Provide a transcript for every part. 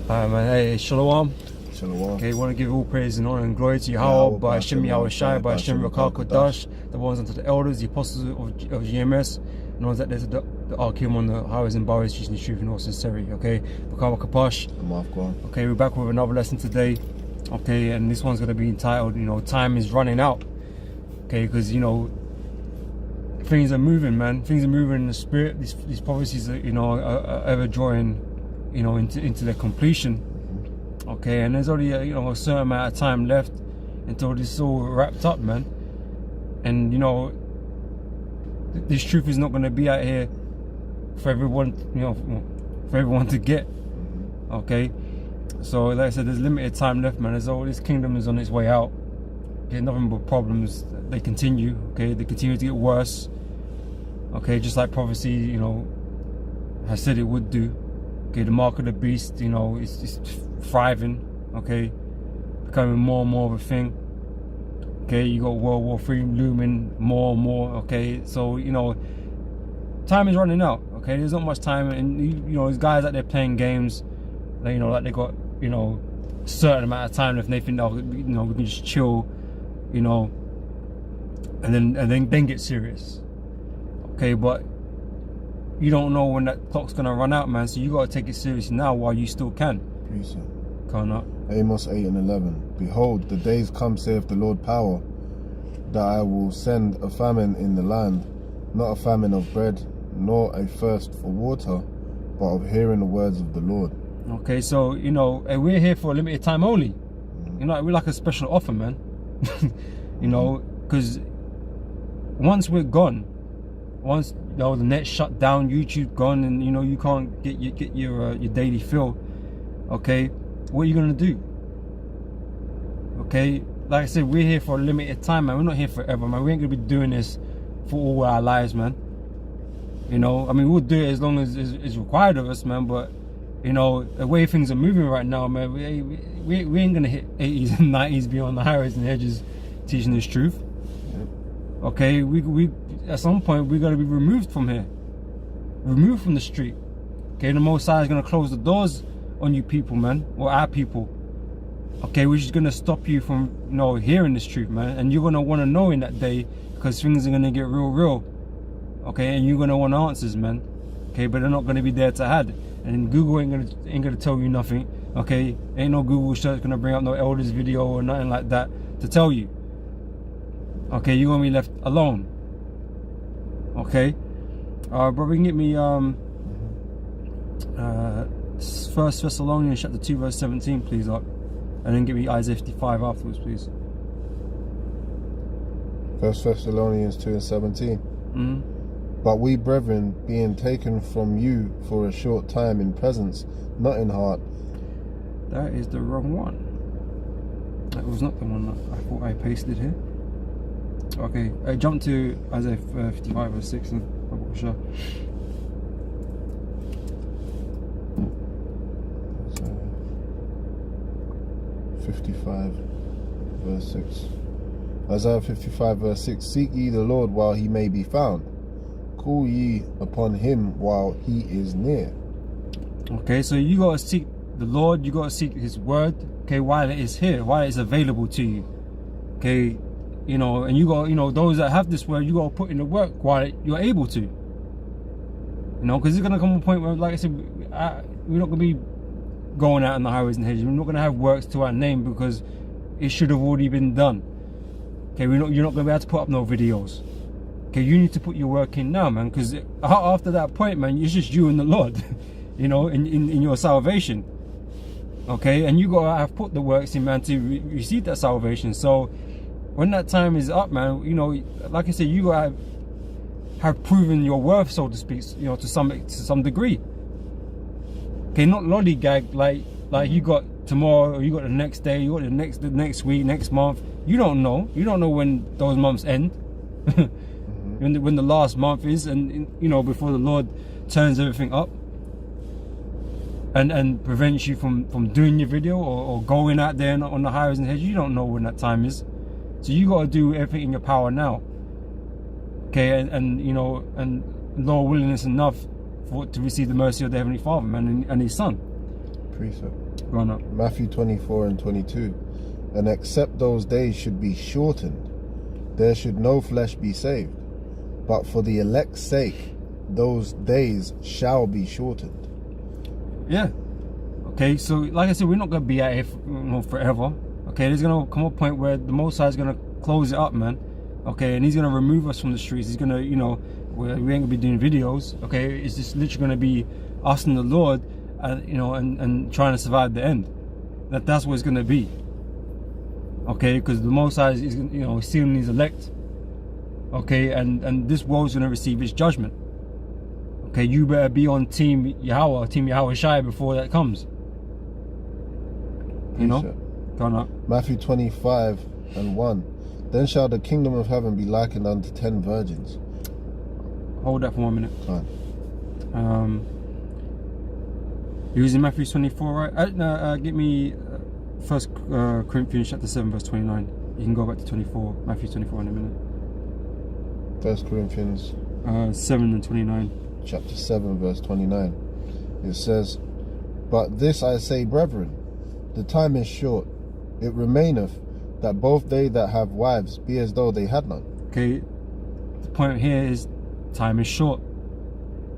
Man, hey, Shalom. Shalom. Okay, we want to give all praise and honor and glory to Yahweh, by Hashem Yahushai, by Hashem Rakal Kodash, the ones unto the elders, the apostles of GMS, and ones that there's the Arkim on the highways and byways, teaching the truth in all sincerity. Okay, Bakama Kapash. Okay, we're back with another lesson today. Okay, and this one's going to be entitled, time is running out. Okay, because, things are moving, man. Things are moving in the spirit. These prophecies are, are ever drawing, into their completion. Okay, and there's only a certain amount of time left until this is all wrapped up, man. And this truth is not going to be out here for everyone, for everyone to get. Okay, so like I said, there's limited time left, man. As all this kingdom is on its way out. Okay, nothing but problems. They continue. Okay, they continue to get worse. Okay, just like prophecy, has said it would do. Okay, the mark of the beast, it's thriving. Okay, becoming more and more of a thing. Okay, you got World War III looming more and more. Okay, so time is running out. Okay, there's not much time, and there's guys out there playing games. Like they got a certain amount of time left, and they think, we can just chill, and then get serious. Okay, but you don't know when that clock's gonna run out, man. So you gotta take it seriously now while you still can. Please, Can't not. Amos 8:11. Behold, the days come, saith the Lord power, that I will send a famine in the land, not a famine of bread, nor a thirst for water, but of hearing the words of the Lord. Okay, so we're here for a limited time only. We're like a special offer, man. Because once we're gone, once the net's shut down, YouTube gone, and you can't get your daily fill. Okay, what are you gonna do? Okay, like I said, we're here for a limited time, man. We're not here forever, man. We ain't gonna be doing this for all our lives, man. We'll do it as long as it's required of us, man. But the way things are moving right now, man, we ain't gonna hit 80s and 90s beyond the highways and edges teaching this truth. Okay, we at some point we're gonna be removed from here, removed from the street. Okay, the Most High is gonna close the doors on you people, man, or our people. Okay, we're just gonna stop you from hearing this truth, man, and you're gonna want to know in that day, because things are gonna get real. Okay, and you're gonna want answers, man. Okay, but they're not gonna be there to hide, and Google ain't gonna tell you nothing. Okay, ain't no Google search gonna bring up no elders video or nothing like that to tell you. Okay, you're gonna be left alone. Okay, bro, we can get me 1 Thessalonians chapter 2 verse 17, please, up, and then get me Isaiah 55 afterwards, please. 1 Thessalonians 2:17. But we, brethren, being taken from you for a short time in presence, not in heart. That is the wrong one. That was not the one that I thought I pasted here. Okay, I jump to Isaiah 55 verse 6 and sure. 55 verse 6. Isaiah 55 verse 6. Seek ye the Lord while he may be found. Call ye upon him while he is near. Okay, so you gotta seek the Lord, you gotta seek his word, okay, while it is here, while it's available to you. Okay, and you got, those that have this word, you got to put in the work while you're able to. Because it's going to come a point where, like I said, we're not going to be going out on the highways and hedges. We're not going to have works to our name because it should have already been done. Okay, you're not going to be able to put up no videos. Okay, you need to put your work in now, man, because after that point, man, it's just you and the Lord, in your salvation. Okay, and you got to have put the works in, man, to receive that salvation. So when that time is up, man, like I said, you gotta have proven your worth, so to speak, to some degree. Okay, not lollygag like you got tomorrow, or you got the next day, you got the next week, next month. You don't know when those months end, when the last month is, and before the Lord turns everything up and prevents you from doing your video or going out there on the highways and hedges. You don't know when that time is. So you got to do everything in your power now. Okay, and Lord willingness enough to receive the mercy of the Heavenly Father, man, and his Son. Precept. Going up. Matthew 24 and 22. And except those days should be shortened, there should no flesh be saved. But for the elect's sake, those days shall be shortened. Yeah. Okay, so like I said, we're not going to be out here forever. Okay, there's going to come a point where the Most High is going to close it up, man. Okay, and he's going to remove us from the streets. He's going to, we ain't going to be doing videos. Okay, it's just literally going to be us and the Lord, and trying to survive the end. That's what it's going to be. Okay, because the Most High is sealing his elect. Okay, and this world's going to receive its judgment. Okay, you better be on Team Yahweh Shai before that comes. Gone up. Matthew 25 and 1. Then shall the kingdom of heaven be likened unto 10 virgins. Hold that for 1 minute. Fine. You're using Matthew 24, right? Get me 1 Corinthians chapter 7 verse 29. You can go back to 24, Matthew 24 in a minute. 1 Corinthians 7 and 29. Chapter 7 verse 29. It says, But this I say, brethren, the time is short. It remaineth that both they that have wives be as though they had none. Okay, the point here is time is short.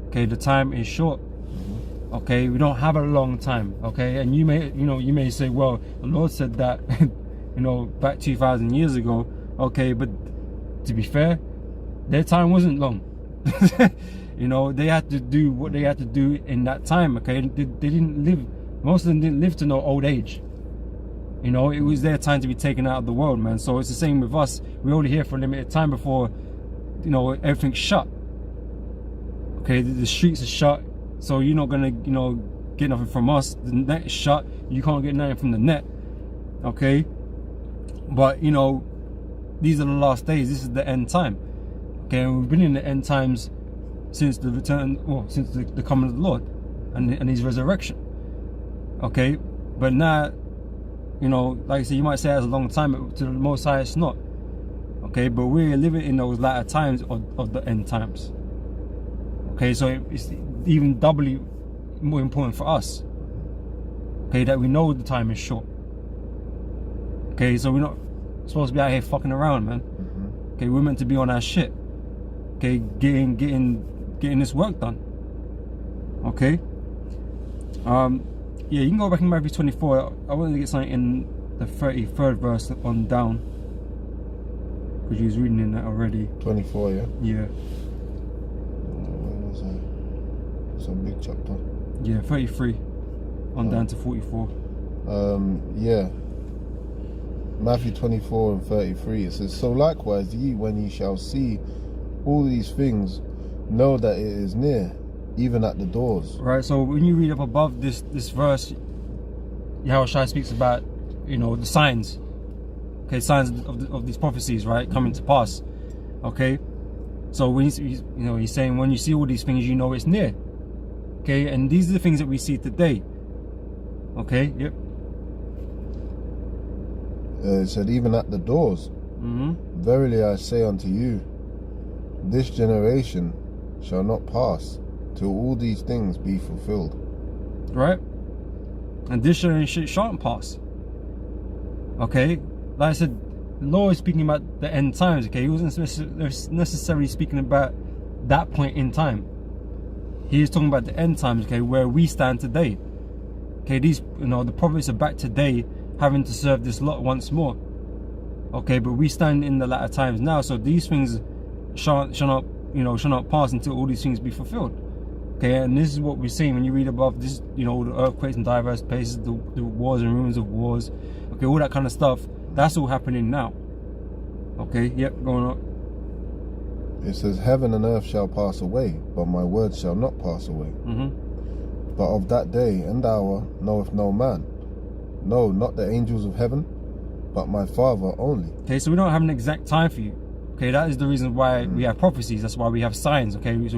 Okay, the time is short. Okay, we don't have a long time. Okay, and you may say, well, the Lord said that back 2,000 years ago. Okay, but to be fair, their time wasn't long. They had to do what they had to do in that time. Okay, they didn't live, most of them didn't live to no old age. It was their time to be taken out of the world, man. So it's the same with us. We're only here for a limited time before everything's shut. Okay, the streets are shut, so you're not gonna get nothing from us. The net is shut, you can't get nothing from the net. Okay, but these are the last days. This is the end time. Okay, and we've been in the end times since the return, since the coming of the Lord and his resurrection. Okay, but now, like I said, you might say it's a long time, but to the Most High it's not. Okay, but we're living in those latter times of the end times. Okay, so it's even doubly more important for us. Okay, that we know the time is short. Okay, so we're not supposed to be out here fucking around, man. Okay, we're meant to be on our shit. Okay, getting this work done. Okay. Yeah, you can go back in Matthew 24. I wanted to get something in the 33rd verse on down, because you was reading in that already. 24, yeah? Yeah. Where was I? It's a big chapter. Yeah, 33 on down to 44. Yeah. Matthew 24 and 33. It says, So likewise ye, when ye shall see all these things, know that it is near, even at the doors. Right, so when you read up above this verse, Yahweh Shai speaks about, the signs. Okay, signs of these prophecies, right, coming to pass. Okay, so when he's saying, when you see all these things, it's near. Okay, and these are the things that we see today. Okay, yep. It said, even at the doors. Verily I say unto you, this generation shall not pass till all these things be fulfilled. Right? And this generation shan't pass. Okay? Like I said, the Lord is speaking about the end times, okay? He wasn't necessarily speaking about that point in time. He is talking about the end times, okay, where we stand today. Okay, these, the prophets are back today having to serve this lot once more. Okay, but we stand in the latter times now, so these things shall not pass until all these things be fulfilled. Okay, and this is what we're seeing when you read above this, the earthquakes in diverse places, the wars and ruins of wars, okay, all that kind of stuff. That's all happening now. Okay, yep, going on. It says, heaven and earth shall pass away, but my words shall not pass away. But of that day and hour knoweth no man, no, not the angels of heaven, but my Father only. Okay, so we don't have an exact time for you. Okay, that is the reason why we have prophecies. That's why we have signs. Okay, so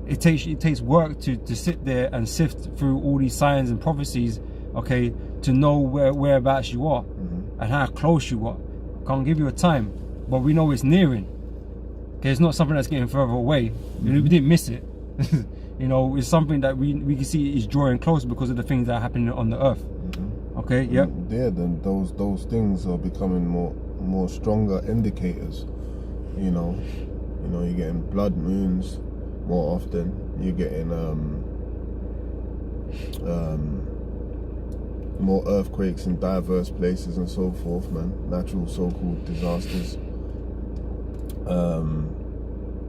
it takes work to sit there and sift through all these signs and prophecies. Okay, to know whereabouts you are and how close you are. Can't give you a time, but we know it's nearing. Okay, it's not something that's getting further away. We didn't miss it. It's something that we can see is drawing close because of the things that are happening on the earth. Okay, yep. Yeah, then those things are becoming more stronger indicators. You know, you're getting blood moons more often. You're getting more earthquakes in diverse places and so forth, man. Natural so-called disasters.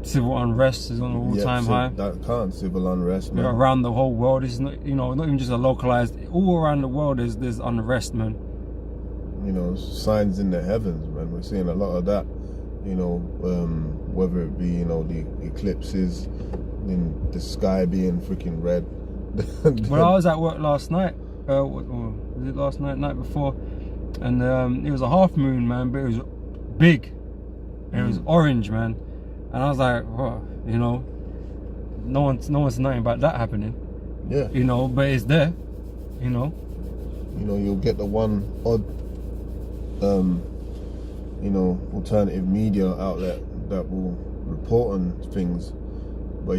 Civil unrest is on an all-time high. That can't civil unrest, man. Around the whole world, it's not, not even just a localized. All around the world, there's unrest, man. Signs in the heavens, man. We're seeing a lot of that. Whether it be the eclipses, in the sky being freaking red. Well, I was at work last night. Was it last night? Night before, and it was a half moon, man, but it was big. And it was orange, man. And I was like, oh, no one's denying about that happening. Yeah. But it's there. You'll get the one odd, alternative media outlet that will report on things, but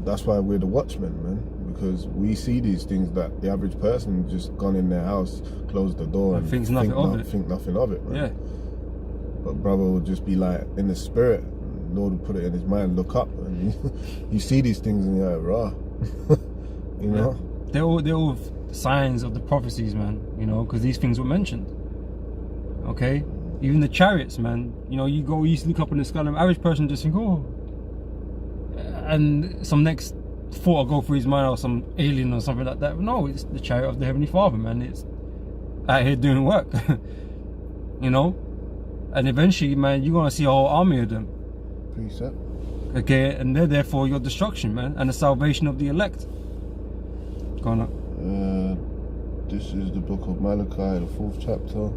that's why we're the watchmen, man. Because we see these things that the average person just gone in their house, closed the door, and think nothing of it, man. Yeah. But brother will just be like in the spirit. Lord will put it in his mind. Look up, and you see these things, and you're like, rah. Yeah. They're all signs of the prophecies, man. Because these things were mentioned. Okay, even the chariots, man. You used to look up in the sky, and the average person just think, oh, and some next thought will go through his mind, or some alien or something like that. No, it's the chariot of the Heavenly Father, man. It's out here doing work. And eventually, man, you're gonna see a whole army of them. Peace up. Okay, and they're there for your destruction, man, and the salvation of the elect. Go on up. This is the book of Malachi, the 4th chapter.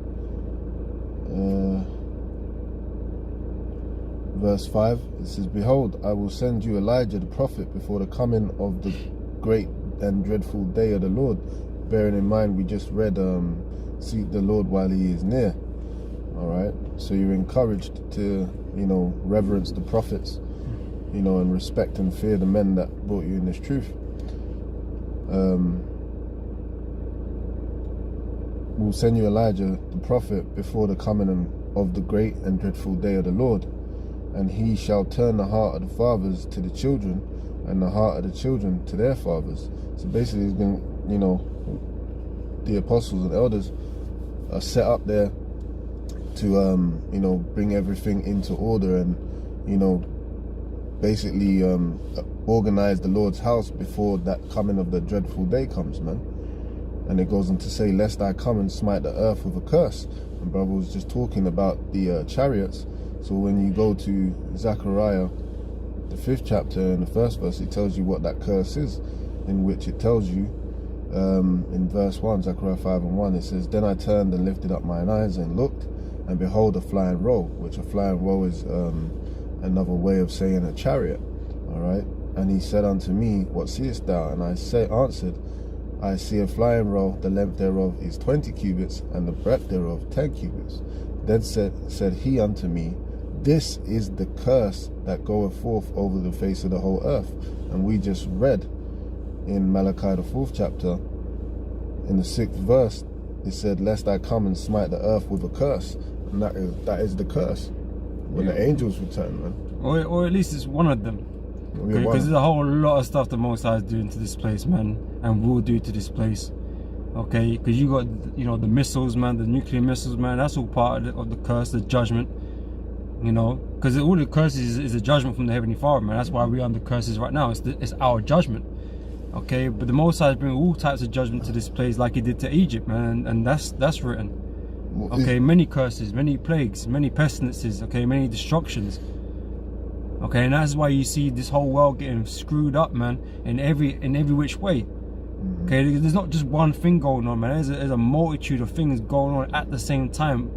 Verse 5, it says, "Behold, I will send you Elijah the prophet before the coming of the great and dreadful day of the Lord." Bearing in mind, we just read, "Seek the Lord while he is near." All right, so you're encouraged to, reverence the prophets, and respect and fear the men that brought you in this truth. We'll send you Elijah the prophet before the coming of the great and dreadful day of the Lord. And he shall turn the heart of the fathers to the children, and the heart of the children to their fathers. So basically, he's going, the apostles and elders are set up there to, bring everything into order and, basically organize the Lord's house before that coming of the dreadful day comes, man. And it goes on to say, "Lest I come and smite the earth with a curse." And brother was just talking about the chariots. So when you go to Zechariah, the 5th chapter, and the 1st verse, it tells you what that curse is, in which it tells you, in verse 1, Zechariah 5:1, it says, "Then I turned and lifted up mine eyes and looked, and behold a flying roe," which a flying roe is another way of saying a chariot. All right. "And he said unto me, What seest thou? And I answered, I see a flying roe, the length thereof is 20 cubits, and the breadth thereof 10 cubits. Then said he unto me, This is the curse that goeth forth over the face of the whole earth." And we just read in Malachi the 4th chapter, in the 6th verse, it said, "Lest I come and smite the earth with a curse." And that is the curse when the angels return, man. Or at least it's one of them. Okay, because there's a whole lot of stuff the Most High is doing to this place, man, and will do to this place. Okay, because you got, the missiles, man, the nuclear missiles, man. That's all part of the curse, the judgment. Because all the curses is a judgment from the Heavenly Father, man. That's why we're under curses right now. It's our judgment. Okay, but the Most High is bringing all types of judgment to this place, like He did to Egypt, man, and that's written. Okay, many curses, many plagues, many pestilences. Okay, many destructions. Okay, and that's why you see this whole world getting screwed up, man, in every which way. Okay, there's not just one thing going on, man. There's a multitude of things going on at the same time,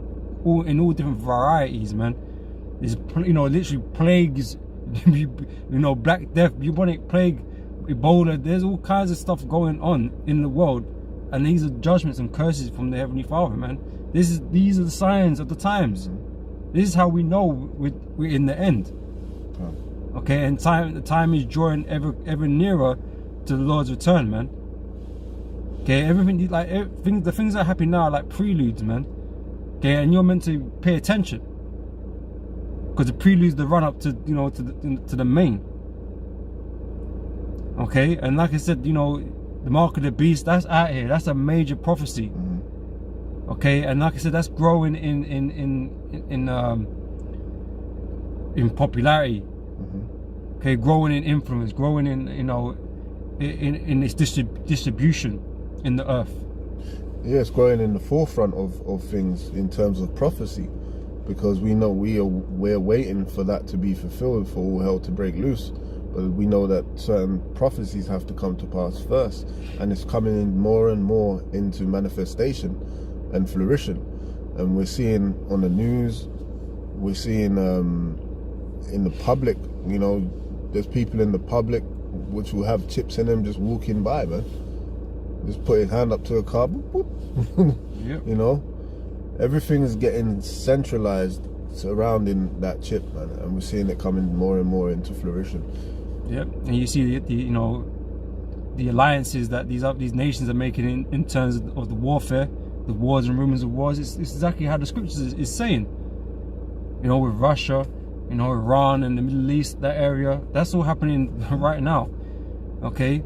in all different varieties, man. There's literally plagues, Black Death, bubonic plague, Ebola. There's all kinds of stuff going on in the world, and these are judgments and curses from the Heavenly Father, man. These are the signs of the times. This is how we know we're in the end. Okay, and the time is drawing ever nearer to the Lord's return, man. Okay, everything like the things that happen now are like preludes, man. Okay, and you're meant to pay attention because the preludes the run up to to the main. Okay, and like I said, the mark of the beast, that's out here. That's a major prophecy. Okay, and like I said, that's growing in popularity. Okay, growing in influence, growing in in its distribution in the earth. Yeah, it's growing in the forefront of things in terms of prophecy, because we know we're waiting for that to be fulfilled, for all hell to break loose. But we know that certain prophecies have to come to pass first, and it's coming in more and more into manifestation and flourishing. And we're seeing on the news, we're seeing in the public, there's people in the public which will have chips in them just walking by, man. Just put his hand up to a car, boop, boop. Yep. Everything is getting centralized surrounding that chip, man, and we're seeing it coming more and more into fruition. Yep, and you see the alliances that these nations are making in terms of the warfare, the wars and rumors of wars. It's exactly how the scriptures is saying. With Russia, Iran and the Middle East, that area, that's all happening right now. Okay,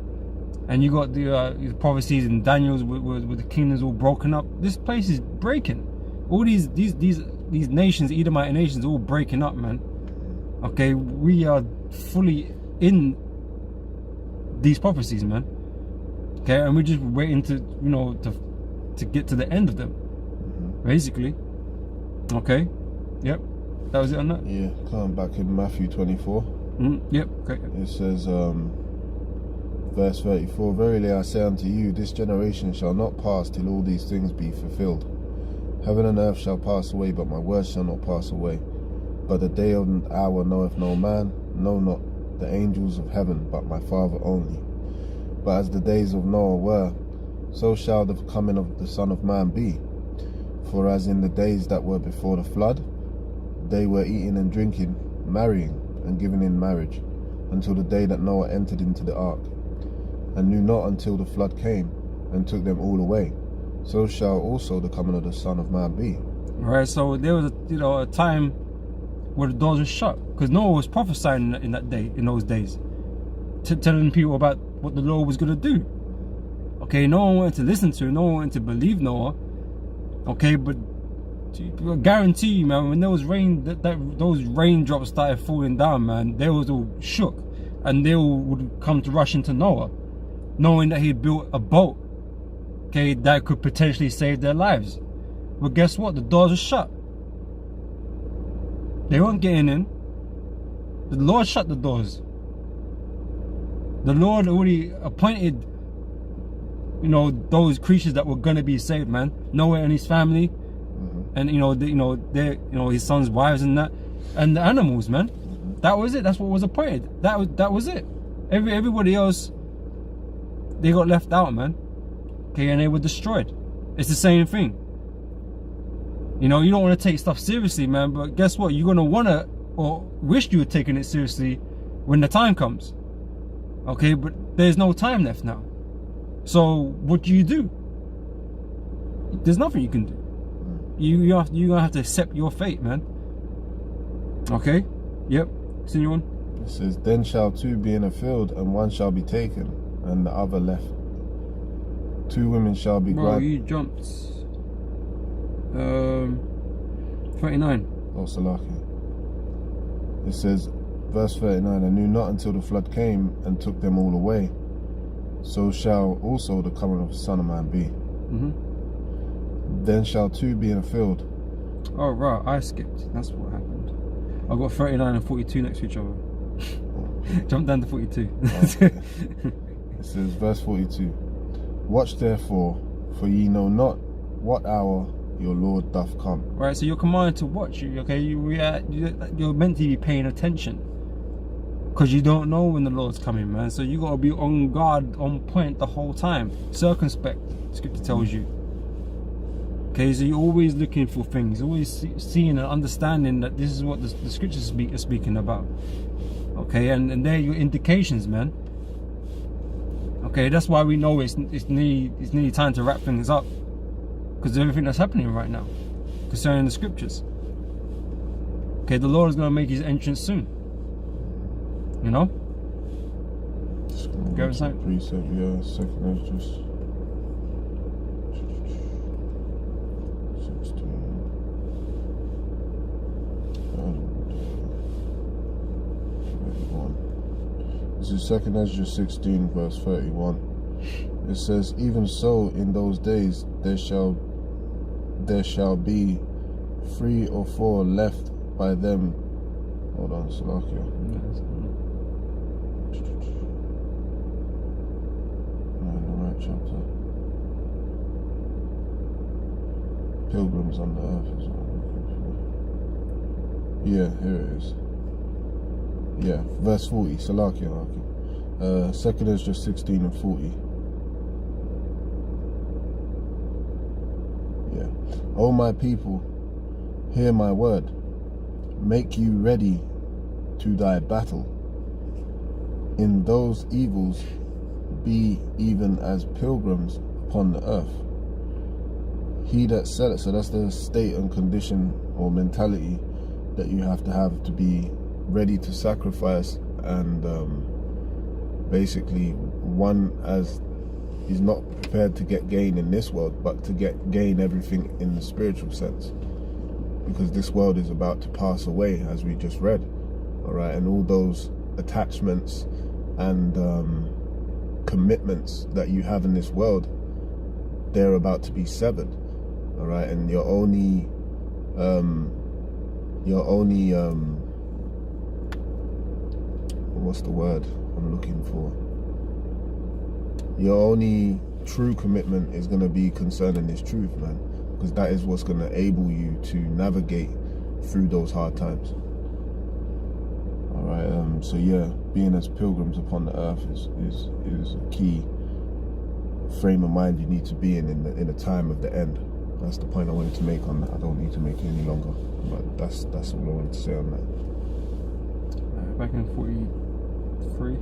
and you got the prophecies in Daniel's with the kingdoms all broken up. This place is breaking. All these nations, Edomite nations, all breaking up, man. Okay, we are fully in these prophecies, man. Okay, and we're just waiting to to get to the end of them, basically. Okay, yep, that was it on that. Yeah, coming back in Matthew 24. Yep, okay. It says, verse 34, verily I say unto you, this generation shall not pass till all these things be fulfilled. Heaven and earth shall pass away, but my words shall not pass away. But the day and hour knoweth no man, no, not the angels of heaven, but my Father only. But as the days of Noah were, so shall the coming of the Son of Man be. For as in the days that were before the flood, they were eating and drinking, marrying and giving in marriage, until the day that Noah entered into the ark, and knew not until the flood came and took them all away. So shall also the coming of the Son of Man be. Right, so there was a time where the doors were shut, because Noah was prophesying in those days, telling people about what the Lord was going to do. Okay, no one wanted to listen to, no one wanted to believe Noah. Okay, but I guarantee you, man, when there was rain, those raindrops started falling down, man, they was all shook, and they all would come to rush into Noah, knowing that he'd built a boat, okay, that could potentially save their lives. But guess what? The doors were shut. They weren't getting in. The Lord shut the doors. The Lord already appointed, those creatures that were gonna be saved, man. Noah and his family, and his son's wives and that, and the animals, man. That was it. That's what was appointed. That was it. Everybody else, they got left out, man. Okay, and they were destroyed. It's the same thing. You don't want to take stuff seriously, man, but guess what? You're going to want to, or wish you were taking it seriously when the time comes. Okay, but there's no time left now. So what do? There's nothing you can do. You're going to have to accept your fate, man. Okay? Yep. Continue on. It says, then shall two be in a field, and one shall be taken, and the other left. Two women shall be Bro, you jumped 39. Oh, Salaki. It says, verse 39, and knew not until the flood came and took them all away. So shall also the coming of the Son of Man be. Then shall two be in a field. Oh, right, I skipped. That's what happened. I got 39 and 42 next to each other. Jump down to 42. Okay. It says, verse 42, watch therefore, for ye know not what hour your Lord doth come. Right, so you're commanded to watch. Okay, you're meant to be paying attention, because you don't know when the Lord's coming, man. So you got to be on guard, on point the whole time. Circumspect, Scripture tells you. Okay, so you're always looking for things, always seeing and understanding that this is what the Scriptures are speaking about. Okay, and they're your indications, man. Okay, that's why we know it's nearly time to wrap things up, because of everything that's happening right now concerning the scriptures. Okay, the Lord is going to make his entrance soon. You know? Go inside. Precept, yeah, second Esdras 16. This is second Esdras 16 verse 31. It says, even so in those days there shall be 3 or 4 left by them. Hold on, Salakia. Chapter. Pilgrims on the earth is what I'm looking for. Yeah, here it is. Yeah, verse 40, Salakia. Second Esdras 16 and 40. Yeah. O my people, hear my word. Make you ready to thy battle. In those evils be even as pilgrims upon the earth. He that selleth, so that's the state and condition or mentality that you have to be ready to sacrifice, and basically one as is not prepared to get gain in this world, but to gain everything in the spiritual sense, because this world is about to pass away, as we just read. All right, and all those attachments and commitments that you have in this world, they're about to be severed. All right, and your only what's the word I'm looking for? Your only true commitment is going to be concerning this truth, man, because that is what's going to enable you to navigate through those hard times. All right, so yeah, being as pilgrims upon the earth is a key frame of mind you need to be in the time of the end. That's the point I wanted to make on that. I don't need to make it any longer, but that's all I wanted to say on that. Back in 43.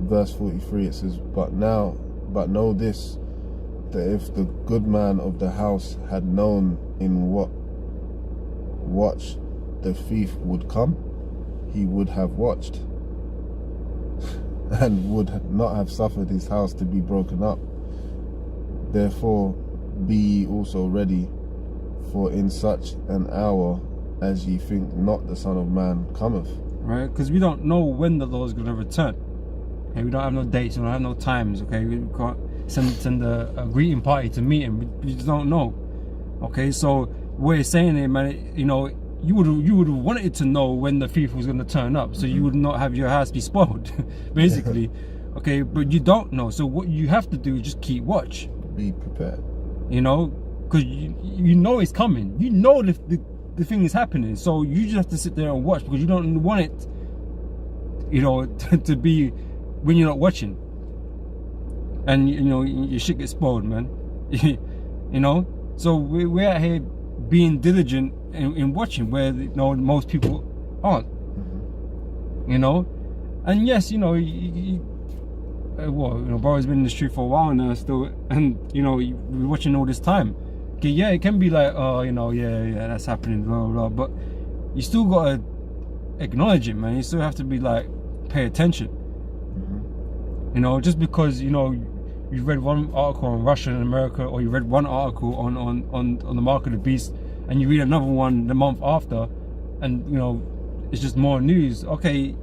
Verse 43, it says, but know this, that if the good man of the house had known in what watch the thief would come, he would have watched and would not have suffered his house to be broken up. Therefore be ye also ready, for in such an hour as ye think not the Son of Man cometh. Right, because we don't know when the Lord is going to return. Okay, we don't have no dates, we don't have no times. Okay, we can't send a greeting party to meet him. We just don't know. Okay, so we're saying it, man. You know, you would have wanted to know when the thief was going to turn up, so you would not have your house be spoiled, basically. Okay, but you don't know. So what you have to do is just keep watch. Be prepared. You know, because you know it's coming. You know the thing is happening. So you just have to sit there and watch, because you don't want it, you know, to be when you're not watching. And, you know, your shit gets spoiled, man. You know? So we're out here being diligent in watching, where, you know, most people aren't. You know? And yes, you know, bro's been in the street for a while now still, and, you know, we're watching all this time. Okay, yeah, it can be like, oh, you know, yeah, that's happening, blah, blah, blah. But you still got to acknowledge it, man. You still have to be like, pay attention. You know, just because, you know, you read one article on Russia and America, or you read one article on the mark of the beast, and you read another one the month after, and, you know, it's just more news. Okay,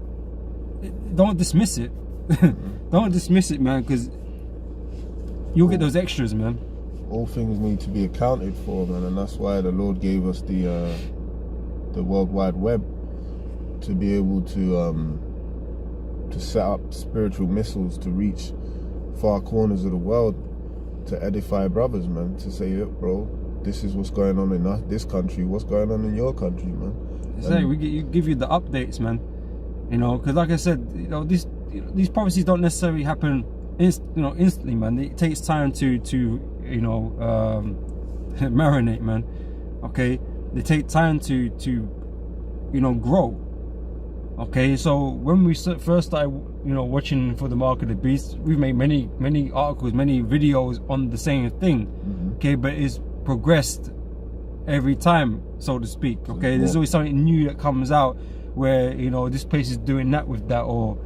don't dismiss it. Don't dismiss it, man, because you'll get those extras, man. All things need to be accounted for, man, and that's why the Lord gave us the World Wide Web, to be able to set up spiritual missiles to reach far corners of the world, to edify brothers, man, to say, look, bro, this is what's going on in this country, what's going on in your country, man. Exactly. We give you the updates, man. You know, because like I said, you know, these prophecies don't necessarily happen instantly, man. It takes time to you know, marinate, man. Okay, they take time to you know, grow. Okay, so when we first started, watching for the Mark of the Beast, we've made many articles, many videos on the same thing. Okay, but it's progressed every time, so to speak. Okay, there's always something new that comes out where this place is doing that with that, or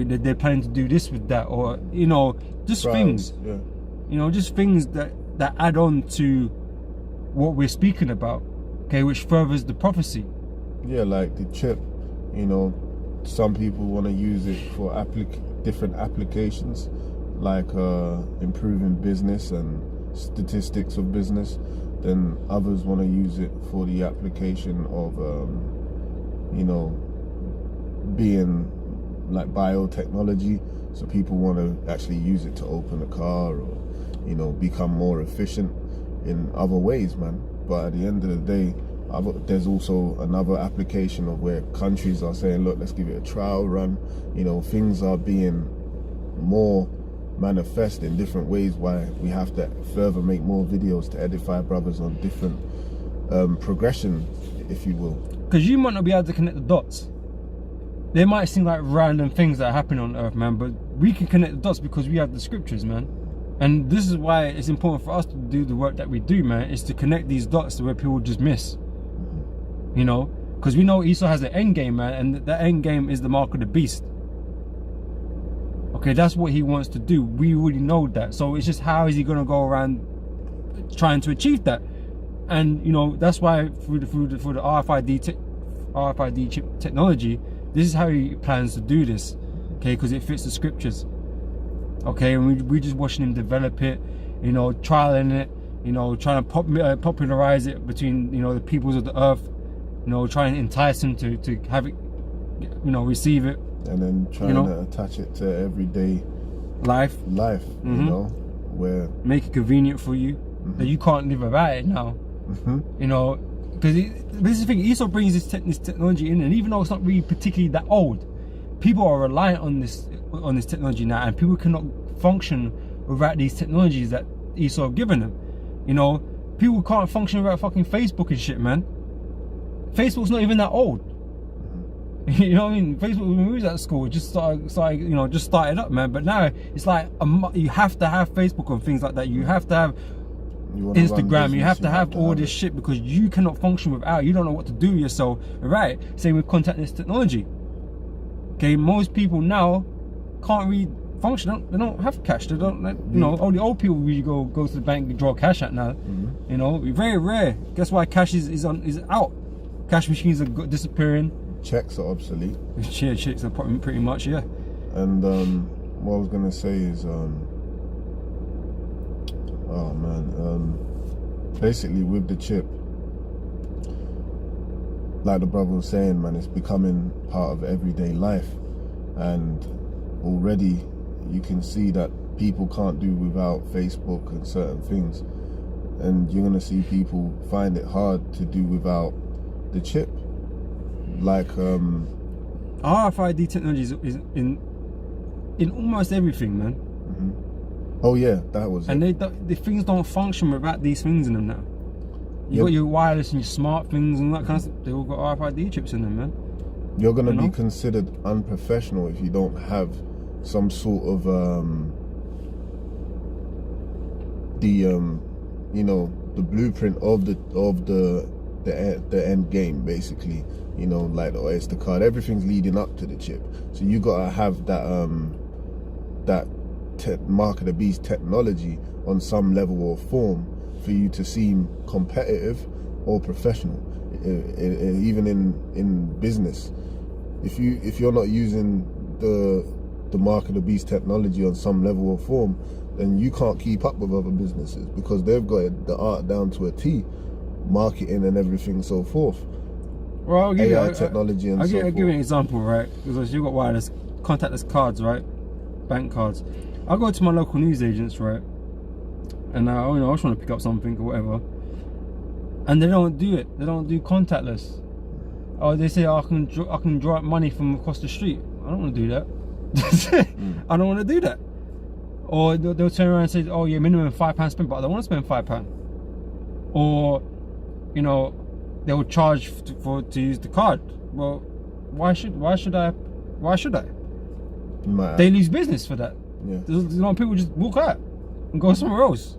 they're planning to do this with that, or just things. Yeah. Just things that add on to what we're speaking about. Okay, which furthers the prophecy. Yeah, like the chip. Some people want to use it for different applications, like improving business and statistics of business. Then others want to use it for the application of, being like biotechnology. So people want to actually use it to open a car or, become more efficient in other ways, man. But at the end of the day, there's also another application of where countries are saying, look, let's give it a trial run. Things are being more manifest in different ways, why we have to further make more videos to edify brothers on different progression, if you will. Because you might not be able to connect the dots. They might seem like random things that are happening on earth, man, but we can connect the dots because we have the scriptures, man. And this is why it's important for us to do the work that we do, man, is to connect these dots to where people just miss. Because we know Esau has an end game, man, and that end game is the Mark of the Beast. Okay, that's what he wants to do. We already know that. So it's just, how is he going to go around trying to achieve that? And that's why through the RFID chip technology, this is how he plans to do this. Okay, because it fits the scriptures. Okay, and we just watching him develop it, trialing it, trying to popularize it between the peoples of the earth. Trying to entice them to have it, receive it. And then trying to attach it to everyday life, where... Make it convenient for you, that you can't live without it now. Because this is the thing, Esau brings this technology in, and even though it's not really particularly that old, people are reliant on this technology now, and people cannot function without these technologies that Esau have given them. People can't function without fucking Facebook and shit, man. Facebook's not even that old. You know what I mean? Facebook, when we was at school, just started up, man. But now it's like you have to have Facebook and things like that. You have to have Instagram. You have to have all this shit, because you cannot function without. You don't know what to do yourself, right? Same with contactless technology. Okay, most people now can't really function. They don't have cash. They don't. Only old people really go to the bank and draw cash out now. Very rare. Guess why cash is out. Cash machines are disappearing. Checks are obsolete. Yeah, checks are pretty much, yeah. And what I was gonna say is, basically with the chip, like the brother was saying, man, it's becoming part of everyday life, and already you can see that people can't do without Facebook and certain things, and you're gonna see people find it hard to do without the chip. Like RFID technology is in almost everything, man. Oh yeah, that was and it. the things don't function without these things in them now. You got your wireless and your smart things and that kind of stuff. They all got RFID chips in them, man. You're gonna be considered unprofessional if you don't have some sort of the blueprint of the end game, basically. Like it's the card. Everything's leading up to the chip. So you gotta have that Mark of the Beast technology on some level or form for you to seem competitive or professional. Even in business, if you're not using the Mark of the Beast technology on some level or form, then you can't keep up with other businesses, because they've got the art down to a T, marketing and everything, so forth. Well, I'll give AI technology and so forth. I'll give you an example, right? Because you've got wireless, contactless cards, right? Bank cards. I'll go to my local news agents, right? And I just want to pick up something or whatever. And they don't do it. They don't do contactless. Or they say, I can draw up money from across the street. I don't want to do that. I don't want to do that. Or they'll turn around and say, oh yeah, minimum £5 spent, but I don't want to spend £5. Or, they'll charge to use the card. Well, why should I? You might They lose business for that. yeah. You know, people just walk out and go somewhere else.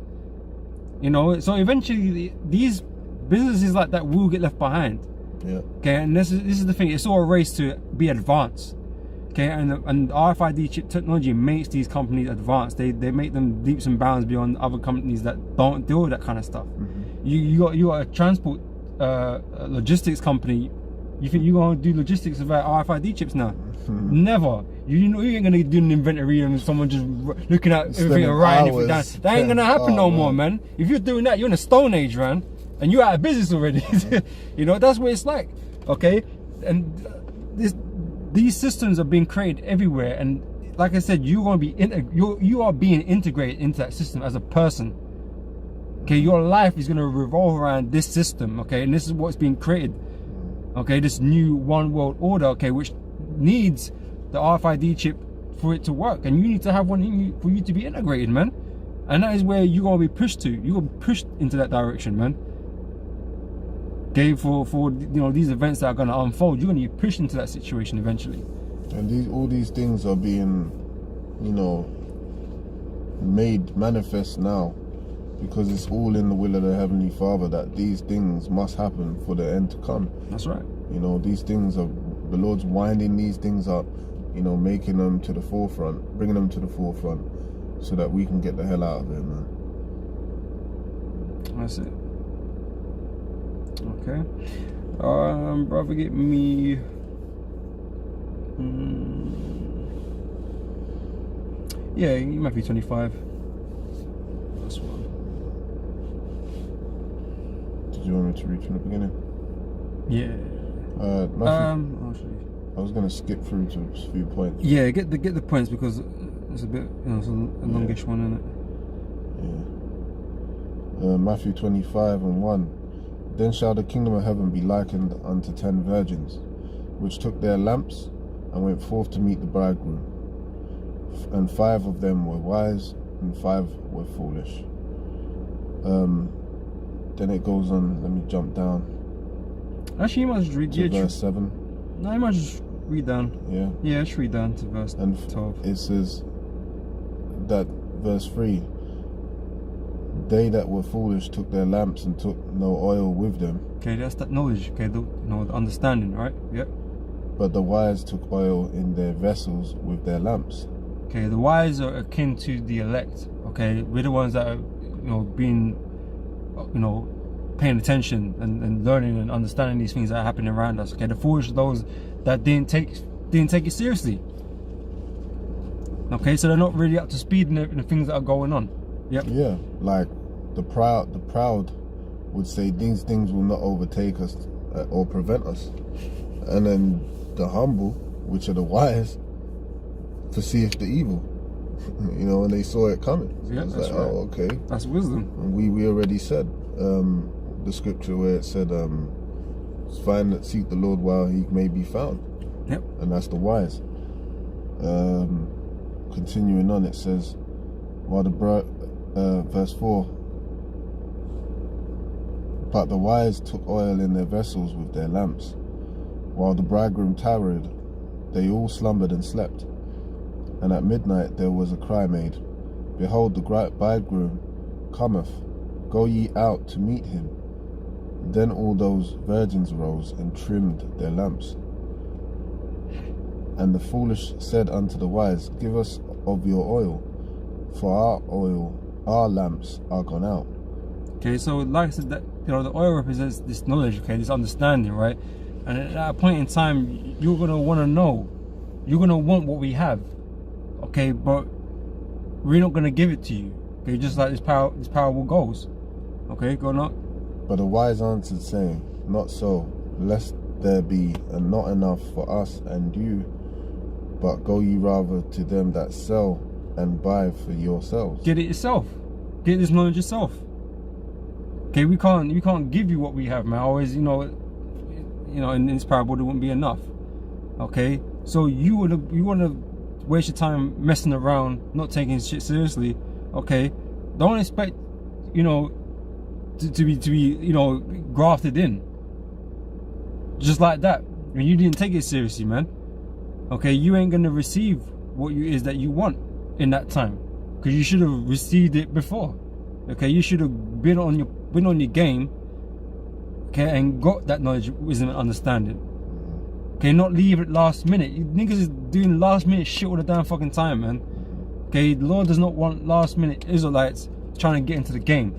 You know, so eventually these businesses like that will get left behind. Yeah. Okay, and this is the thing. It's all a race to be advanced. Okay, and RFID chip technology makes these companies advanced. They make them leaps and bounds beyond other companies that don't deal with that kind of stuff. You got a transport logistics company. You think you're gonna do logistics without RFID chips now? Never. You ain't gonna do an inventory and someone just looking at everything and writing everything down. That ain't gonna happen no more, man. If you're doing that, you're in a stone age, man, and you're out of business already. You know, that's what it's like. Okay, and these systems are being created everywhere, and like I said, you're gonna be you are being integrated into that system as a person. Okay, your life is gonna revolve around this system. Okay, and this is what's being created. Okay, this new one world order. Okay, which needs the RFID chip for it to work, and you need to have one for you to be integrated, man. And that is where you're gonna be pushed to. You're gonna be pushed into that direction, man. Okay, for you know, these events that are gonna unfold, you're gonna be pushed into that situation eventually. And all these things are being, you know, made manifest now, because it's all in the will of the Heavenly Father that these things must happen for the end to come. That's right. You know, these things are, the Lord's winding these things up, you know, making them to the forefront, bringing them to the forefront, so that we can get the hell out of it, man. That's it. Okay. Brother, get me. Yeah, Matthew 25. That's one. Did you want me to read from the beginning? Yeah. Matthew, Actually, I was gonna skip through to a few points. yeah, get the points because it's a bit, you know, it's a longish one, isn't it? Yeah. Matthew 25:1. Then shall the kingdom of heaven be likened unto 10 virgins, which took their lamps and went forth to meet the bridegroom. And 5 of them were wise, and 5 were foolish. Then it goes on. Let me jump down Actually, you might just read to verse 7. No, you might just read down. Yeah. Yeah, just read down to verse And 12. it says that verse 3. They that were foolish took their lamps and took no oil with them. Okay, that's that knowledge. Okay, the understanding, right? Yep. But the wise took oil in their vessels with their lamps. Okay, the wise are akin to the elect. Okay, we're the ones that are, you know, being, you know, paying attention and learning and understanding these things that are happening around us. Okay, the foolish are those that didn't take it seriously. Okay, so they're not really up to speed in the things that are going on. Yep. Yeah, like the proud would say these things will not overtake us or prevent us, and then the humble, which are the wise, perceived the evil. You know, and they saw it coming. Yeah, it's that's like, right. oh, okay. That's wisdom. And we already said the scripture where it said, "Find that seek the Lord while He may be found." Yep. And that's the wise. Continuing on, it says, while verse 4. But the wise took oil in their vessels with their lamps. While the bridegroom tarried, they all slumbered and slept. And at midnight there was a cry made, Behold, the bridegroom cometh, go ye out to meet him. Then all those virgins arose and trimmed their lamps. And the foolish said unto the wise, Give us of your oil, for our lamps are gone out. Okay, so like I said, that, you know, the oil represents this knowledge, okay, this understanding, right? And at that point in time, you're gonna want to know, you're gonna want what we have, okay, but we're not gonna give it to you, okay, just like this parable goes, okay, go not. But the wise answered, saying, Not so, lest there be not enough for us and you, but go ye rather to them that sell and buy for yourselves. Get it yourself. Get this knowledge yourself. Okay, we can't give you what we have, man. Always, you know, in this parable there wouldn't be enough. Okay, so you wanna waste your time messing around, not taking shit seriously. Okay, don't expect, you know, to be you know, grafted in. Just like that, and you didn't take it seriously, man, okay, you ain't gonna receive what you is that you want in that time, because you should have received it before. Okay, you should have been on your game, okay, and got that knowledge, wisdom, and understanding. Okay, not leave it last minute. You niggas is doing last minute shit all the damn fucking time, man. Okay, the Lord does not want last minute Israelites trying to get into the game.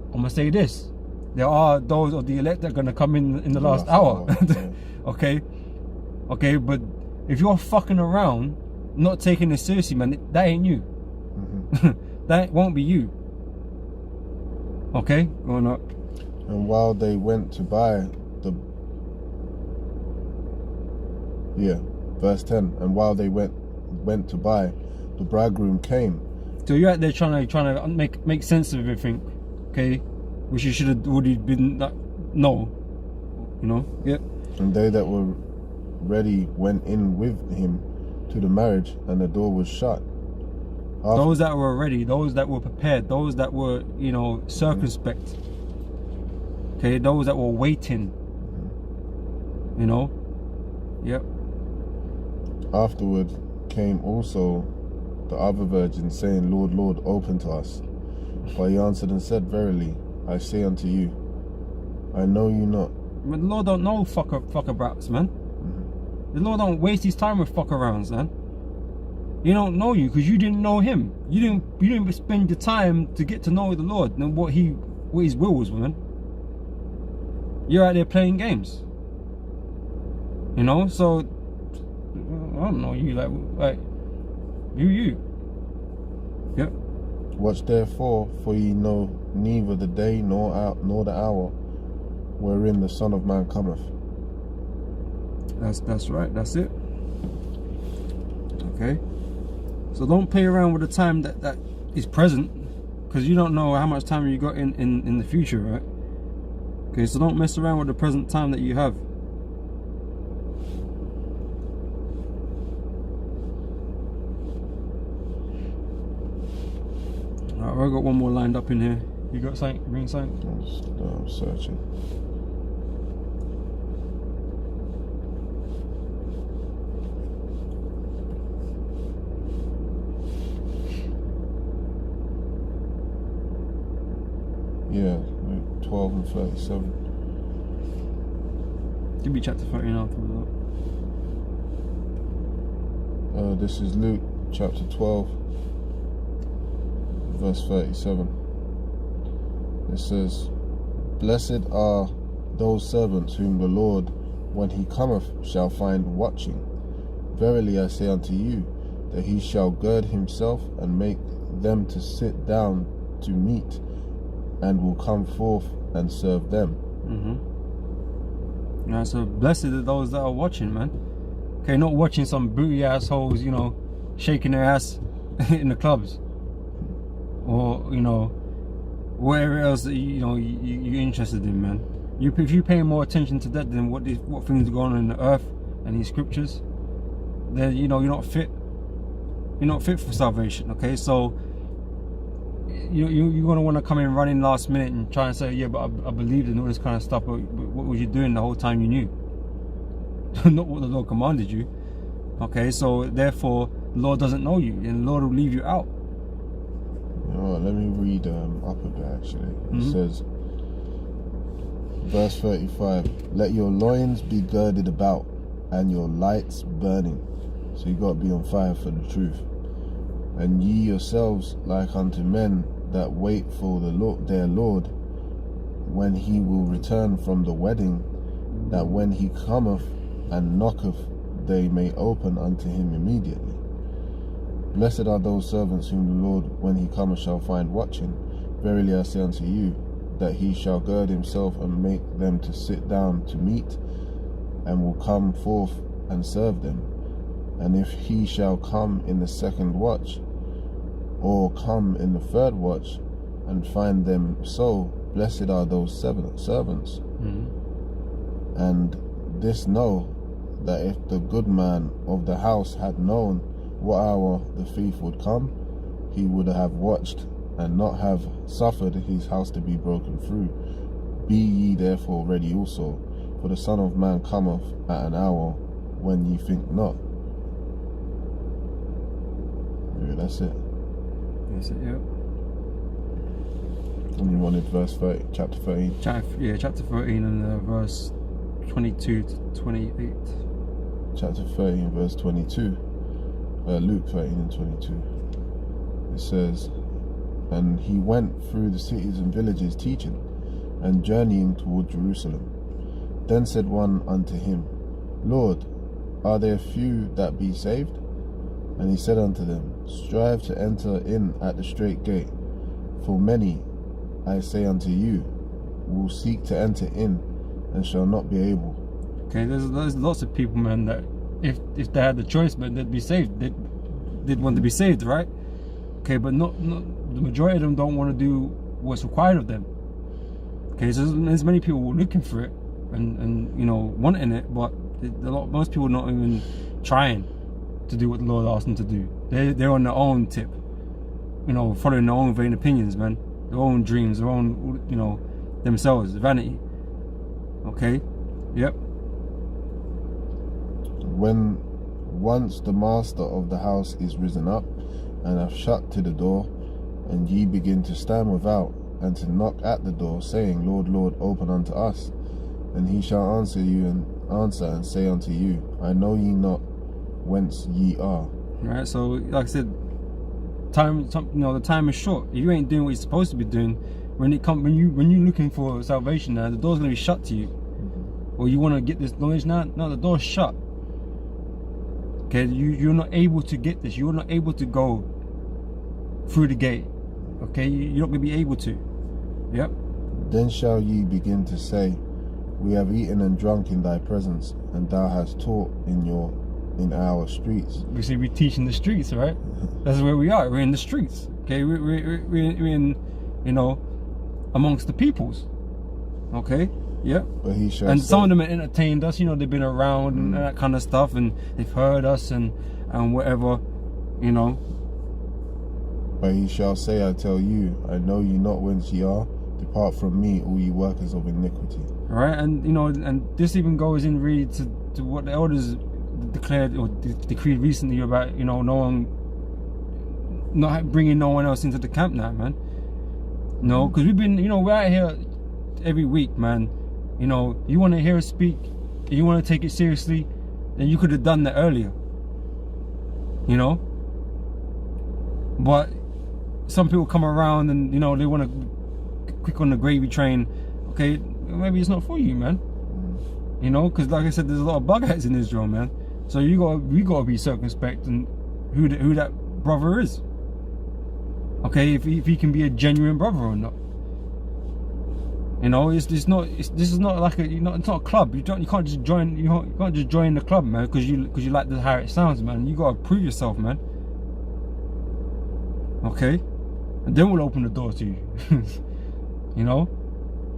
I'm gonna say this: there are those of the elect that are gonna come in the last hour. Okay, but if you're fucking around, not taking it seriously, man, that ain't you. That won't be you. Okay, going up. And while they went to buy verse 10. And while they went to buy, the bridegroom came. So you're out there trying to make sense of everything, okay? Which you should have already been no, you know. Yep. And they that were ready went in with him to the marriage, and the door was shut. Those that were ready, those that were prepared, those that were, you know, circumspect. Okay, those that were waiting. You know. Yep. Afterward came also the other virgins, saying, Lord, Lord, open to us. But he answered and said, Verily, I say unto you, I know you not. But the Lord don't know fucker-brats, man. The Lord don't waste his time with fuck-arounds, man. He don't know you because you didn't know him. You didn't spend your time to get to know the Lord and what his will was, man. You're out there playing games. You know, so I don't know you like you. Yep. Watch therefore, for ye know neither the day nor the hour wherein the Son of Man cometh. That's right. That's it. Okay. So don't play around with the time that is present, because you don't know how much time you got in the future, right? Okay, so don't mess around with the present time that you have. Alright, I've got one more lined up in here. You got something? Bring something? I'm searching. Yeah, 12 and 37. Give me chapter 13 afterwards. This is Luke chapter 12, verse 37. It says, Blessed are those servants whom the Lord, when he cometh, shall find watching. Verily I say unto you, that he shall gird himself and make them to sit down to meat, and will come forth and serve them. Yeah, so blessed are those that are watching, man. Okay, not watching some booty assholes, you know, shaking their ass in the clubs, or you know, whatever else that you're interested in, man. If you pay more attention to that than what things are going on in the earth and these scriptures, then you know you're not fit. You're not fit for salvation. Okay, so. You're gonna want to come in running last minute and try and say, yeah, but I believed in all this kind of stuff. But what was you doing the whole time you knew? Not what the Lord commanded you. Okay, so therefore the Lord doesn't know you, and the Lord will leave you out. You know what, let me read up a bit actually. It says, verse 35, let your loins be girded about and your lights burning. So you got to be on fire for the truth. And ye yourselves like unto men that wait for their Lord, when he will return from the wedding, that when he cometh and knocketh, they may open unto him immediately. Blessed are those servants whom the Lord, when he cometh, shall find watching. Verily I say unto you, that he shall gird himself and make them to sit down to meat, and will come forth and serve them. And if he shall come in the second watch, or come in the third watch, and find them so, blessed are those servants. And this know, that if the good man of the house had known what hour the thief would come, he would have watched, and not have suffered his house to be broken through. Be ye therefore ready also, For the Son of Man cometh at an hour when ye think not. Yeah, that's it. That's it, yeah. And you wanted verse 30, chapter 13. Chapter 13 and verse 22 to 28. Chapter 13, verse 22. Luke 13 and 22. It says, And he went through the cities and villages teaching, and journeying toward Jerusalem. Then said one unto him, Lord, are there few that be saved? And he said unto them, Strive to enter in at the strait gate, for many, I say unto you, will seek to enter in, and shall not be able. Okay, there's lots of people, man, that if they had the choice, man, they'd be saved. They'd want to be saved, right? Okay, but not the majority of them don't want to do what's required of them. Okay, so there's many people looking for it and you know, wanting it, but most people not even trying to do what the Lord asked them to do. They're on their own tip, you know, following their own vain opinions, man, their own dreams, their own, you know, themselves, vanity. Okay, yep. When once the master of the house is risen up, and hath shut to the door, and ye begin to stand without, and to knock at the door, saying, Lord, Lord, open unto us. And he shall answer and say unto you, I know ye not whence ye are. Right, so like I said, the time is short. If you ain't doing what you're supposed to be doing, when you're looking for salvation, now the door's gonna be shut to you. Or you want to get this knowledge now? No, the door's shut. Okay, you're not able to get this. You're not able to go through the gate. Okay, you're not gonna be able to. Yep. Then shall ye begin to say, We have eaten and drunk in thy presence, and thou hast taught in our streets. We see we teach in the streets, right? That's where we are. We're in the streets. Okay, we're in, you know, amongst the peoples. Okay, yeah. But he shall and say, some of them have entertained us. You know, they've been around and that kind of stuff, and they've heard us and whatever, you know. But he shall say, I tell you, I know you not whence ye are. Depart from me, all ye workers of iniquity. All right, and you know, and this even goes in really to what the elders declared or decreed recently about, you know, not bringing no one else into the camp now, man. No, because we've been, you know, we're out here every week, man. You know, you want to hear us speak, you want to take it seriously, then you could have done that earlier. You know, but some people come around and, you know, they want to quick on the gravy train. Okay, maybe it's not for you, man. You know, because like I said, there's a lot of bugheads in Israel, man. So we gotta be circumspect and who that brother is. Okay, if he can be a genuine brother or not. You know, this is not like it's not a club. You can't just join the club, man, because you like how it sounds, man. You gotta prove yourself, man. Okay, and then we'll open the door to you. You know,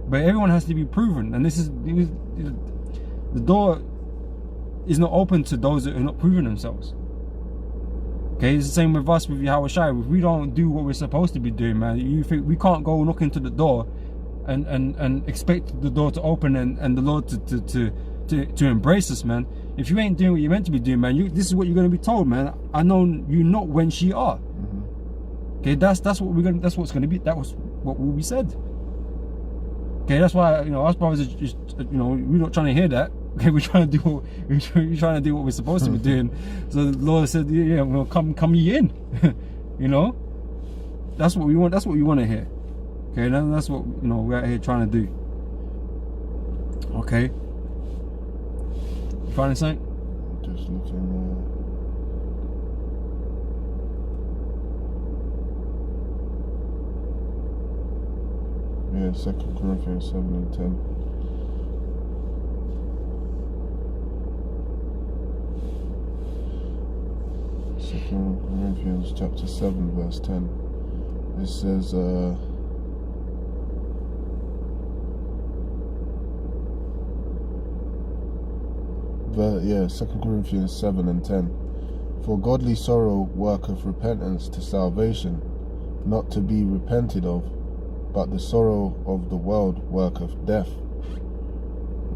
but everyone has to be proven, and the door is not open to those that are not proving themselves. Okay, it's the same with us, with Yahweh Shai. If we don't do what we're supposed to be doing, man, you think we can't go knock into the door and expect the door to open and the Lord to embrace us, man. If you ain't doing what you're meant to be doing, man, this is what you're going to be told, man. I know you not whence ye are. Okay, that's what's going to be. That was what will be said. Okay, that's why, you know, us brothers are just, you know, we're not trying to hear that. Okay, we're trying to do what we're supposed to be doing. So the Lord said, yeah, well, come ye in. You know, that's what we want. That's what we want to hear. Okay, that's what, you know, we're out here trying to do. Okay, you finding something? Just looking. Yeah, 2 Corinthians 7 and 10. Second Corinthians chapter 7 verse 10. It says, yeah, 2 Corinthians 7 and 10. For godly sorrow worketh repentance to salvation, not to be repented of, but the sorrow of the world worketh death.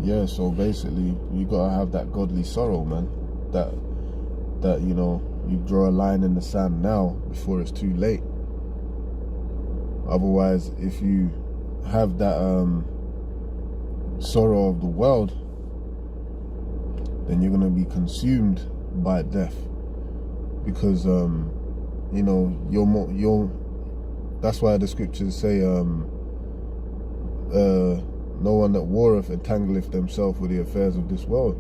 Yeah, so basically you gotta have that godly sorrow, man. That you know, you draw a line in the sand now before it's too late. Otherwise, if you have that sorrow of the world, then you're gonna be consumed by death, because you know, you're that's why the scriptures say no one that warreth entangleth themselves with the affairs of this world,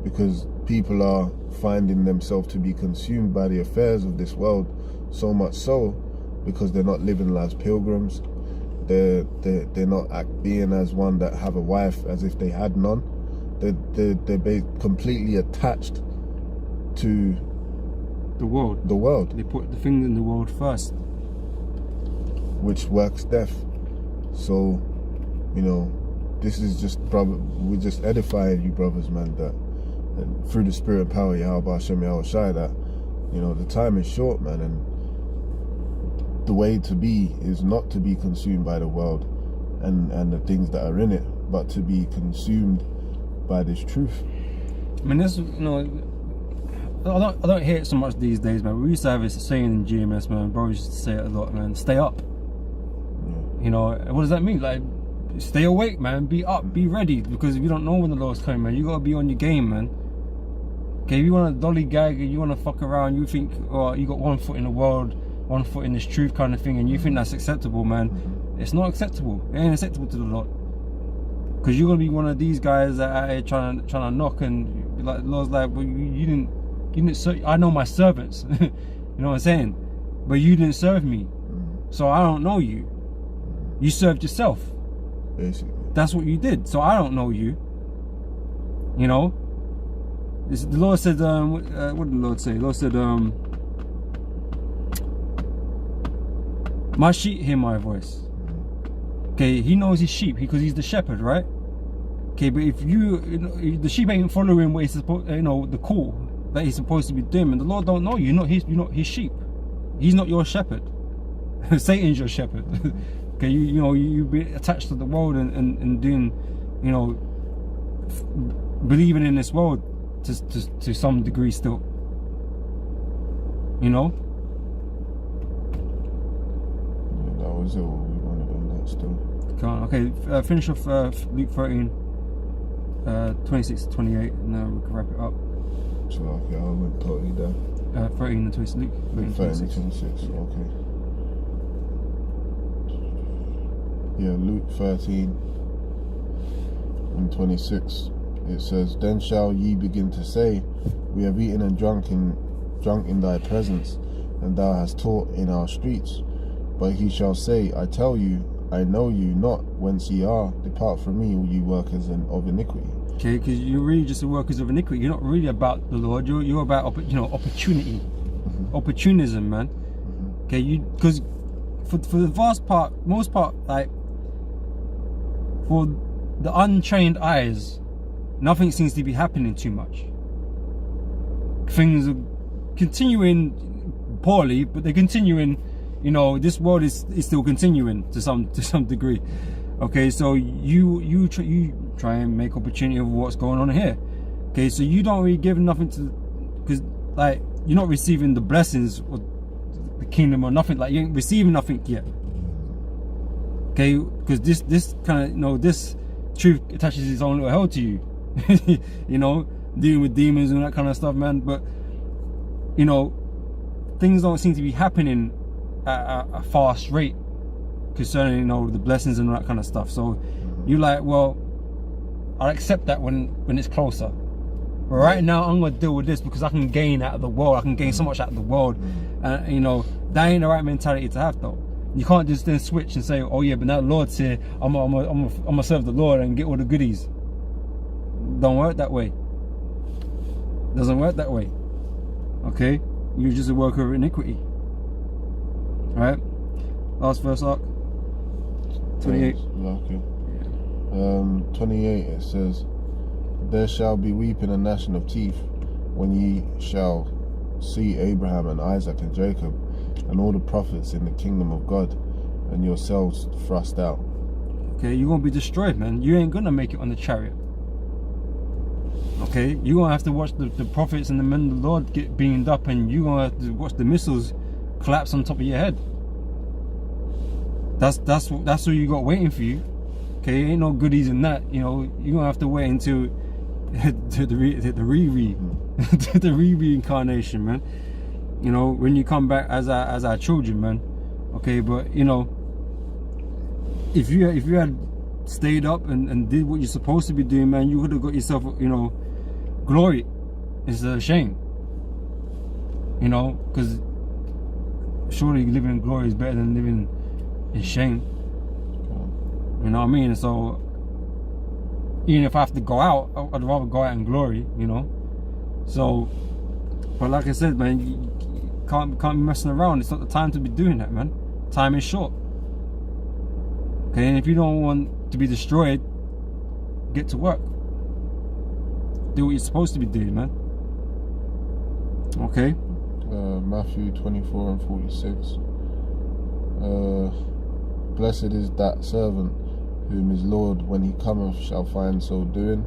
because people are finding themselves to be consumed by the affairs of this world, so much so because they're not living as pilgrims. They're not being as one that have a wife as if they had none. They're completely attached to The world. the world, They put the things in the world first. which works death. So, you know, this is just, brother, we're just edifying you, brothers, man, that through the spirit and power, Yahweh Hashem Yahweh Shai, that, you know, the time is short, man, and the way to be is not to be consumed by the world and the things that are in it, but to be consumed by this truth. I mean, this, you know, I don't hear it so much these days, man. We used to have this saying in GMS, man. Bro used to say it a lot, man. Stay up. Yeah. You know, what does that mean? Like, stay awake, man. Be up, be ready, because if you don't know when the Lord's coming, man, you gotta be on your game, man. Okay, if you want to dolly gag, you want to fuck around, you think, oh, you got one foot in the world, one foot in this truth kind of thing, and you think that's acceptable, man. It's not acceptable. It ain't acceptable to the Lord. Because you're gonna be one of these guys that are trying to knock, and be like, the Lord's like, well, you didn't serve. I know my servants. You know what I'm saying? But you didn't serve me, so I don't know you. You served yourself. Basically. That's what you did. So I don't know you. You know. The Lord said, what did the Lord say? The Lord said, my sheep hear my voice. Okay, he knows his sheep because he's the shepherd, right? Okay, but if if the sheep ain't following what he's supposed, you know, the call that he's supposed to be doing, and the Lord don't know you, you're not his sheep. He's not your shepherd. Satan's your shepherd. Okay, you know, you be attached to the world and doing, you know, believing in this world to some degree still. You know? Yeah, that was it. We wanted on that still. Okay, finish off Luke 13, 26 to 28, and then we can wrap it up. So, okay, I went totally down. 13 and 26, Luke 13, 13, 26. 26, okay. Yeah, Luke 13 and 26. It says, then shall ye begin to say, we have eaten and drunk in thy presence, and thou hast taught in our streets. But he shall say, I tell you, I know you not whence ye are. Depart from me, all you workers of iniquity. Okay, because you're really just the workers of iniquity. You're not really about the Lord. You're about opportunity, opportunism, man. Okay, because for the most part, like for the untrained eyes, nothing seems to be happening too much. Things are continuing poorly, but they're continuing. You know, this world is still continuing to some degree. Okay, so you try and make opportunity of what's going on here. Okay, so you don't really give nothing to, because like you're not receiving the blessings of the kingdom or nothing. Like you ain't receiving nothing yet. Okay, because this kind of, you know, this truth attaches its own little hell to you. You know, dealing with demons and that kind of stuff, man. But you know, things don't seem to be happening at a fast rate concerning, you know, the blessings and all that kind of stuff. So you're like, well, I'll accept that when it's closer. But right now I'm gonna deal with this because I can gain out of the world. I can gain so much out of the world, and you know, that ain't the right mentality to have, though. You can't just then switch and say, oh yeah, but now the Lord's here, I'm gonna serve the Lord and get all the goodies. Don't work that way. Doesn't work that way. Okay, you're just a worker of iniquity. Alright, last verse, Ark. 28. Okay. 28, it says, there shall be weeping and gnashing of teeth when ye shall see Abraham and Isaac and Jacob and all the prophets in the kingdom of God, and yourselves thrust out. Okay, you're gonna be destroyed, man. You ain't gonna make it on the chariot. Okay, you're gonna have to watch the prophets and the men of the Lord get beamed up, and you're gonna have to watch the missiles collapse on top of your head. That's what you got waiting for you. Okay, ain't no goodies in that. You know, you're gonna have to wait until the reincarnation, man. You know, when you come back as our children, man. Okay, but you know, if you had stayed up and did what you're supposed to be doing, man, you would have got yourself, you know, glory instead of shame. You know, because surely living in glory is better than living in shame. You know what I mean? So even if I have to go out, I'd rather go out in glory, you know. So, but like I said, man, you can't be messing around. It's not the time to be doing that, man. Time is short. Okay, and if you don't want to be destroyed, get to work. Do what you're supposed to be doing, man. Okay. Matthew 24 and 46. Blessed is that servant whom his Lord, when he cometh, shall find so doing.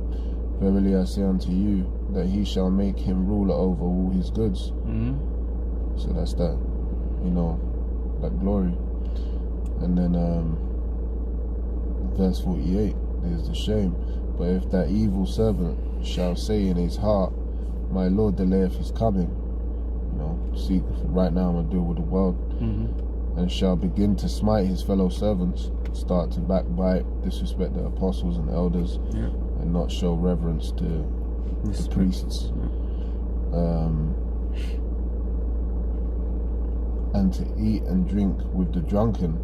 Verily I say unto you, that he shall make him ruler over all his goods. So that's that, you know, that glory. And then verse 48 is the shame. But if that evil servant shall say in his heart, my Lord delayeth his coming, you know, see, right now I'm gonna deal with the world, and shall begin to smite his fellow servants, start to backbite, disrespect the apostles and elders, and not show reverence to the priests, and to eat and drink with the drunken,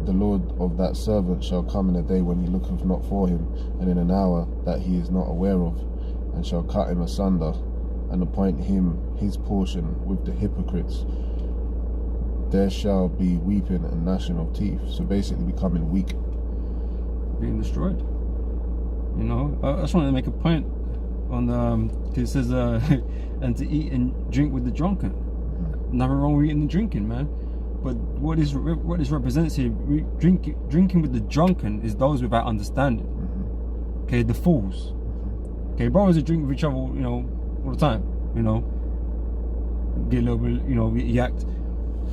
the Lord of that servant shall come in a day when he looketh not for him, and in an hour that he is not aware of, and shall cut him asunder, and appoint him his portion with the hypocrites. There shall be weeping and gnashing of teeth. So basically becoming weak. Being destroyed. You know, I just wanted to make a point on it says and to eat and drink with the drunken. Nothing wrong with eating and drinking, man. But what this represents here, drinking with the drunken is those without understanding. Okay, the fools. Okay, brothers that drink with each other, you know, all the time. You know, get a little bit, you know, yacked.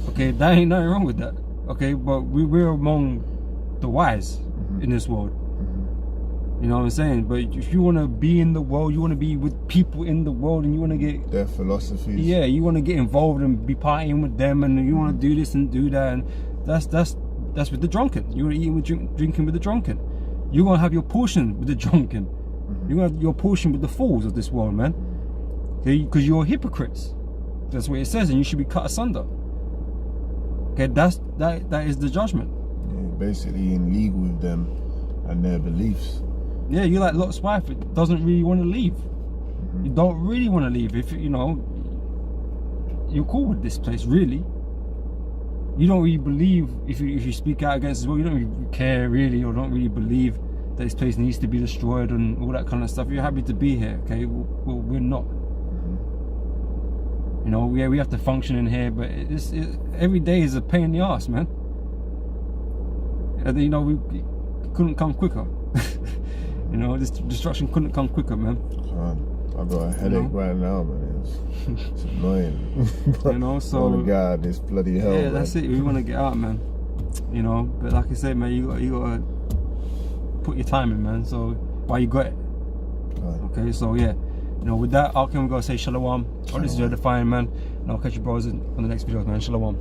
Okay, that ain't nothing wrong with that. Okay, but we're among the wise in this world. You know what I'm saying? But if you want to be in the world, you want to be with people in the world, and you want to get their philosophies. Yeah, you want to get involved and be partying with them, and you want to do this and do that, and that's with the drunken. You want to eat with drinking with the drunken. You're gonna have your portion with the drunken. You're gonna have your portion with the fools of this world, man. Okay, because you're hypocrites. That's what it says, and you should be cut asunder. Okay, that is the judgment. Yeah, basically in league with them and their beliefs. Yeah, you're like Lot's wife. It doesn't really want to leave. You don't really want to leave. If you know, you're cool with this place, really. You don't really believe if you speak out against it. Well, you don't really care really, or don't really believe that this place needs to be destroyed and all that kind of stuff. You're happy to be here, okay? Well, we're not. You know, yeah, we have to function in here, but every day is a pain in the ass, man. And you know, we couldn't come quicker. You know, this destruction couldn't come quicker, man. I've got a headache right now, man. It's annoying. You know, so I want to get out of this bloody hell. Yeah, that's it. We want to get out, man. You know, but like I said, man, you got to put your time in, man. So while you got it, okay. So yeah, you know, with that, we gotta say shalom. This is your Defiant Man, and I'll catch you brothers on the next video, man. Shalom.